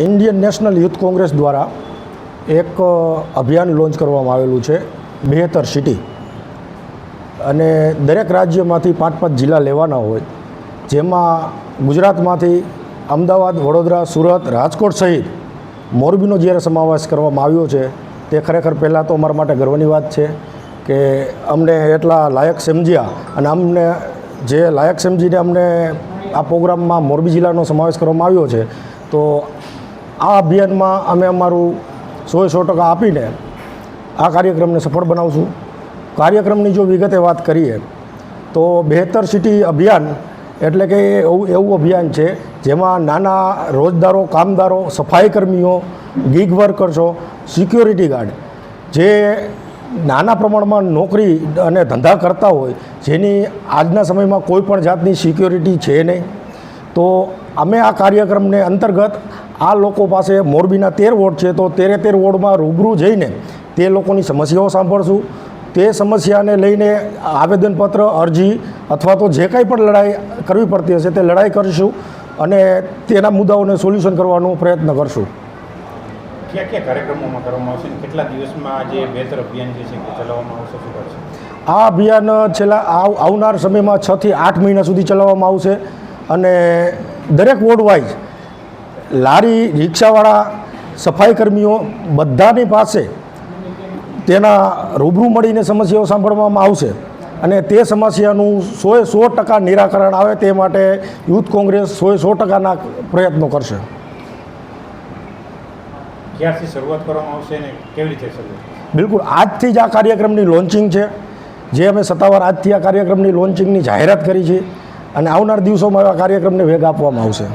Indian national youth Congress દ્વારા એક અભિયાન લોન્ચ કરવામાં આવેલું છે બેહતર સિટી, અને દરેક રાજ્યમાંથી 5-5 જિલ્લા લેવાના હોય, જેમાં ગુજરાતમાંથી અમદાવાદ, વડોદરા, સુરત, રાજકોટ સહિત મોરબીનો જ્યારે સમાવેશ કરવામાં આવ્યો છે તે ખરેખર પહેલાં તો અમારા માટે ગર્વની વાત છે કે અમને એટલા લાયક સમજ્યા, અને અમને જે લાયક સમજીને અમને આ પ્રોગ્રામમાં મોરબી જિલ્લાનો સમાવેશ કરવામાં આવ્યો છે. તો આ અભિયાનમાં અમે અમારું 100% આપીને આ કાર્યક્રમને સફળ બનાવશું. કાર્યક્રમની જો વિગતે વાત કરીએ તો બેહતર સિટી અભિયાન એટલે કે એવું અભિયાન છે જેમાં નાના રોજદારો, કામદારો, સફાઈ કર્મીઓ, ગીગ વર્કર્સો, સિક્યોરિટી ગાર્ડ જે નાના પ્રમાણમાં નોકરી અને ધંધા કરતા હોય, જેની આજના સમયમાં કોઈ પણ જાતની સિક્યોરિટી છે નહીં, તો અમે આ કાર્યક્રમને અંતર્ગત આ લોકો પાસે મોરબીના 13 વોર્ડ છે, તો 13 વોર્ડમાં રૂબરૂ જઈને તે લોકોની સમસ્યાઓ સાંભળશું. તે સમસ્યાને લઈને આવેદનપત્ર, અરજી અથવા તો જે કંઈ પણ લડાઈ કરવી પડતી હશે તે લડાઈ કરીશું અને તેના મુદ્દાઓને સોલ્યુશન કરવાનો પ્રયત્ન કરશું. કયા કયા કાર્યક્રમોમાં કરવામાં આવશે, કેટલા દિવસમાં જે બેહતર અભિયાન જે છે તે ચલાવવામાં આવશે, શું કરશે? આ અભિયાન આવનાર સમયમાં 6 થી 8 મહિના સુધી ચલાવવામાં આવશે, અને દરેક વોર્ડ વાઇઝ લારી, રિક્ષાવાળા, સફાઈ કર્મીઓ બધાની પાસે તેના રૂબરૂ મળીને સમસ્યાઓ સાંભળવામાં આવશે, અને તે સમસ્યાનું 100% નિરાકરણ આવે તે માટે યુથ કોંગ્રેસ 100%ના પ્રયત્નો કરશે. ક્યારથી શરૂઆત કરવામાં આવશે અને કેવી રીતે શરૂઆત? બિલકુલ આજથી જ આ કાર્યક્રમની લોન્ચિંગ છે, જે અમે સત્તાવાર આજથી આ કાર્યક્રમની લોન્ચિંગની જાહેરાત કરી છે, અને આવનાર દિવસોમાં આ કાર્યક્રમને વેગ આપવામાં આવશે.